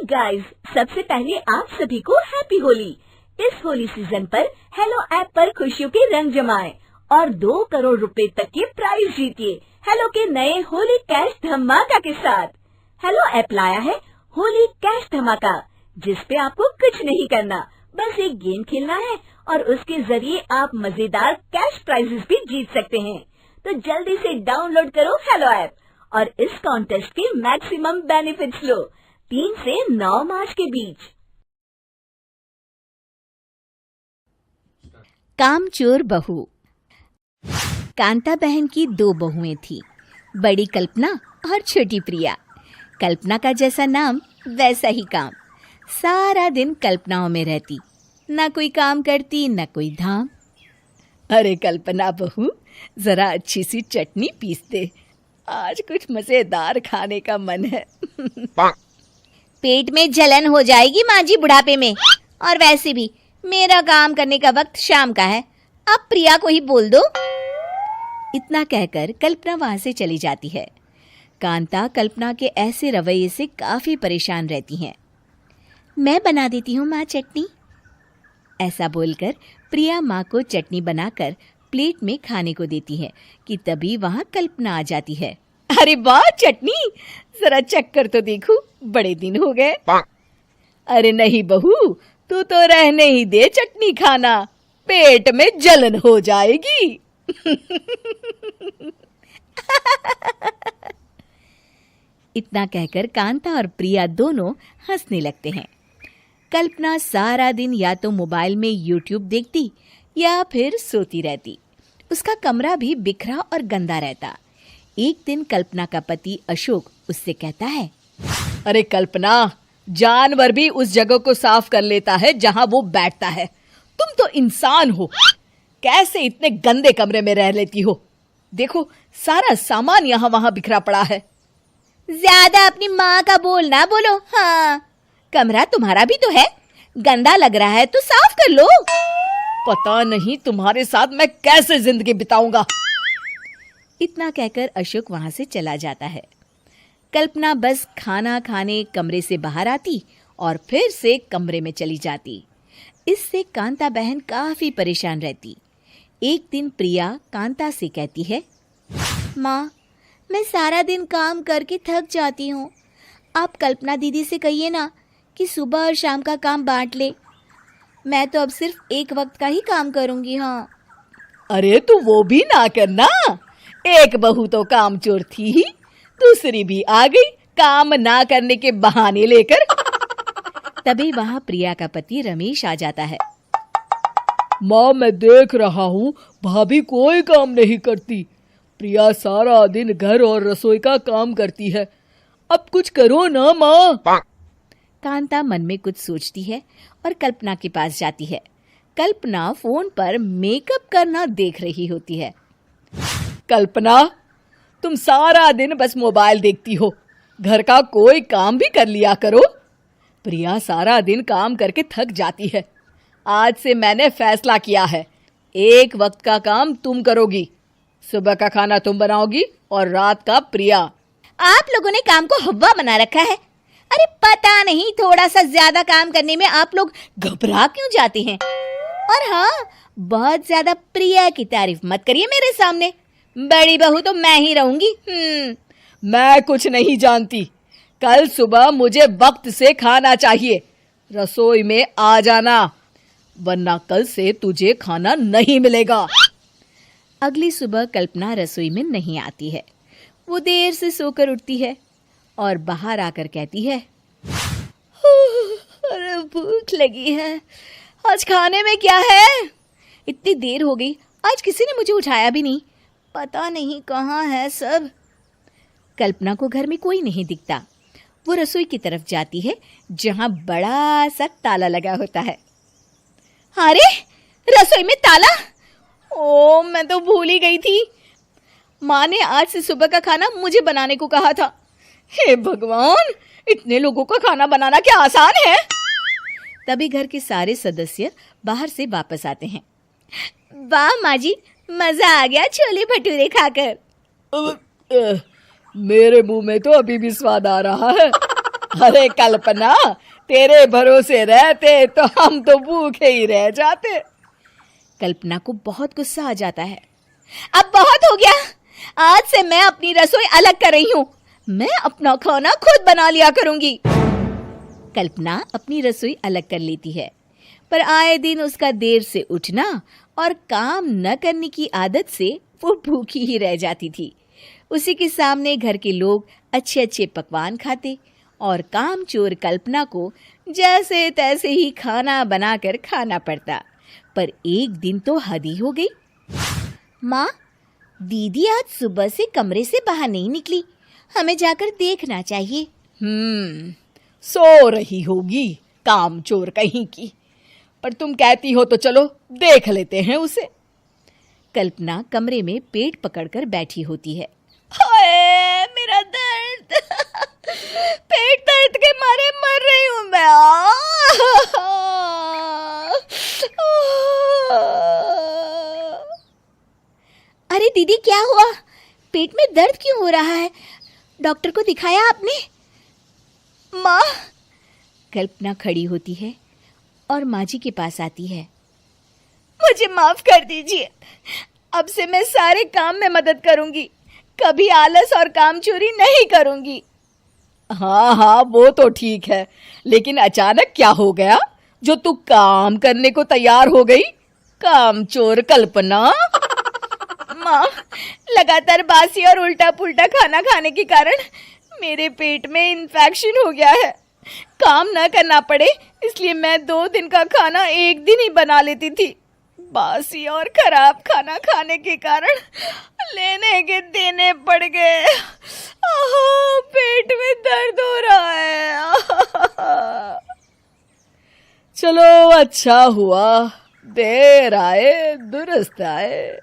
Guys, सबसे पहले आप सभी को हैप्पी होली। इस होली सीजन पर हेलो ऐप पर खुशियों के रंग जमाएं और 2 करोड़ रुपए तक के प्राइज जीतिए हेलो के नए होली कैश धमाका के साथ। हेलो ऐप लाया है होली कैश धमाका, जिसपे आपको कुछ नहीं करना, बस एक गेम खेलना है और उसके जरिए आप मजेदार कैश प्राइजेस भी जीत सकते हैं। तो जल्दी से डाउनलोड करो हेलो ऐप और इस कॉन्टेस्ट के मैक्सिमम बेनिफिट्स लो 3 से 9 मार्च के बीच। कामचोर बहू। कांता बहन की 2 बहुएं थी, बड़ी कल्पना और छोटी प्रिया। कल्पना का जैसा नाम वैसा ही काम। सारा दिन कल्पनाओं में रहती, ना कोई काम करती न कोई धाम। अरे कल्पना बहू, जरा अच्छी सी चटनी पीस दे, आज कुछ मजेदार खाने का मन है। पेट में जलन हो जाएगी माँ जी बुढ़ापे में, और वैसे भी मेरा काम करने का वक्त शाम का है, अब प्रिया को ही बोल दो। इतना कहकर कल्पना वहां से चली जाती है। कांता कल्पना के ऐसे रवैये से काफी परेशान रहती हैं। मैं बना देती हूँ माँ चटनी। ऐसा बोलकर प्रिया माँ को चटनी बनाकर प्लेट में खाने को देती है कि तभी वहां कल्पना आ जाती है। अरे वाह चटनी, जरा चख कर तो देखूं, बड़े दिन हो गए। अरे नहीं बहू, तू तो रहने ही दे चटनी खाना, पेट में जलन हो जाएगी। इतना कहकर कांता और प्रिया दोनों हंसने लगते हैं। कल्पना सारा दिन या तो मोबाइल में यूट्यूब देखती या फिर सोती रहती। उसका कमरा भी बिखरा और गंदा रहता। एक दिन कल्पना का पति अशोक उससे कहता है, अरे कल्पना, जानवर भी उस जगह को साफ कर लेता है जहां वो बैठता है, तुम तो इंसान हो, कैसे इतने गंदे कमरे में रह लेती हो? देखो सारा सामान यहाँ वहां बिखरा पड़ा है। ज्यादा अपनी माँ का बोल ना बोलो। हाँ, कमरा तुम्हारा भी तो है, गंदा लग रहा है तो साफ कर लो। पता नहीं तुम्हारे साथ मैं कैसे जिंदगी बिताऊंगा। इतना कहकर अशोक वहां से चला जाता है। कल्पना बस खाना खाने कमरे से बाहर आती और फिर से कमरे में चली जाती। इससे कांता बहन काफी परेशान रहती। एक दिन प्रिया कांता से कहती है, माँ, मैं सारा दिन काम करके थक जाती हूँ, आप कल्पना दीदी से कहिए ना कि सुबह और शाम का काम बांट ले, मैं तो अब सिर्फ एक वक्त का ही काम करूँगी। हाँ। अरे तू वो भी ना करना, एक बहू तो कामचोर थी ही, दूसरी भी आ गई काम ना करने के बहाने लेकर। तभी वहां प्रिया का पति रमेश आ जाता है। माँ, मैं देख रहा हूँ भाभी कोई काम नहीं करती, प्रिया सारा दिन घर और रसोई का काम करती है, अब कुछ करो ना माँ। कांता मन में कुछ सोचती है और कल्पना के पास जाती है। कल्पना फोन पर मेकअप करना देख रही होती है। कल्पना, तुम सारा दिन बस मोबाइल देखती हो, घर का कोई काम भी कर लिया करो। प्रिया सारा दिन काम करके थक जाती है, आज से मैंने फैसला किया है, एक वक्त का काम तुम करोगी, सुबह का खाना तुम बनाओगी और रात का प्रिया। आप लोगों ने काम को हव्वा बना रखा है। अरे पता नहीं थोड़ा सा ज्यादा काम करने में आप लोग घबरा क्यों जाते हैं। और हाँ, बहुत ज्यादा प्रिया की तारीफ मत करिए मेरे सामने, बड़ी बहू तो मैं ही रहूंगी। मैं कुछ नहीं जानती, कल सुबह मुझे वक्त से खाना चाहिए, रसोई में आ जाना, वरना कल से तुझे खाना नहीं मिलेगा। अगली सुबह कल्पना रसोई में नहीं आती है। वो देर से सोकर उठती है और बाहर आकर कहती है, अरे भूख लगी है, आज खाने में क्या है? इतनी देर हो गई, आज किसी ने मुझे उठाया भी नहीं, पता नहीं कहाँ है सब। कल्पना को घर में कोई नहीं दिखता। वो रसोई की तरफ जाती है जहां बड़ा सा ताला लगा होता है। अरे रसोई में ताला? ओ, मैं तो भूल ही गई थी। माँ ने आज से सुबह का खाना मुझे बनाने को कहा था। हे भगवान, इतने लोगों का खाना बनाना क्या आसान है? तभी घर के सारे सदस्य बाहर से वापस आते हैं। वाह माँ जी, मजा आ गया छोले भटूरे खाकर। मेरे मुंह में तो अभी भी स्वाद आ रहा है। अरे कल्पना, तेरे भरोसे रहते तो हम तो भूखे ही रह जाते। कल्पना को बहुत गुस्सा आ जाता है। अब बहुत हो गया, आज से मैं अपनी रसोई अलग कर रही हूँ। मैं अपना खाना खुद बना लिया करूंगी। कल्पना अपनी रसोई अलग कर लेती है, पर आए दिन उसका देर से उठना और काम न करने की आदत से वो भूखी ही रह जाती थी। उसी के सामने घर के लोग अच्छे अच्छे पकवान खाते और कामचोर कल्पना को जैसे तैसे ही खाना बनाकर खाना पड़ता। पर एक दिन तो हद ही हो गई। माँ, दीदी आज सुबह से कमरे से बाहर नहीं निकली, हमें जाकर देखना चाहिए। सो रही होगी कामचोर कहीं की, पर तुम कहती हो तो चलो देख लेते हैं उसे। कल्पना कमरे में पेट पकड़कर बैठी होती है। हाय मेरा दर्द, पेट दर्द के मारे मर रही हूं मैं। अरे दीदी, क्या हुआ? पेट में दर्द क्यों हो रहा है? डॉक्टर को दिखाया आपने? माँ, कल्पना खड़ी होती है और माँ जी के पास आती है। मुझे माफ कर दीजिए, अब से मैं सारे काम में मदद करूंगी, कभी आलस और काम चोरी नहीं करूंगी। हाँ, वो तो ठीक है, लेकिन अचानक क्या हो गया जो तू काम करने को तैयार हो गई? कामचोर कल्पना। माँ, लगातार बासी और उल्टा पुल्टा खाना खाने के कारण मेरे पेट में इन्फेक्शन हो गया है। काम न करना पड़े इसलिए मैं 2 दिन का खाना एक दिन ही बना लेती थी। बासी और खराब खाना खाने के कारण लेने के देने पड़ गए। पेट में दर्द हो रहा है। चलो अच्छा हुआ, देर आए दुरुस्त आए।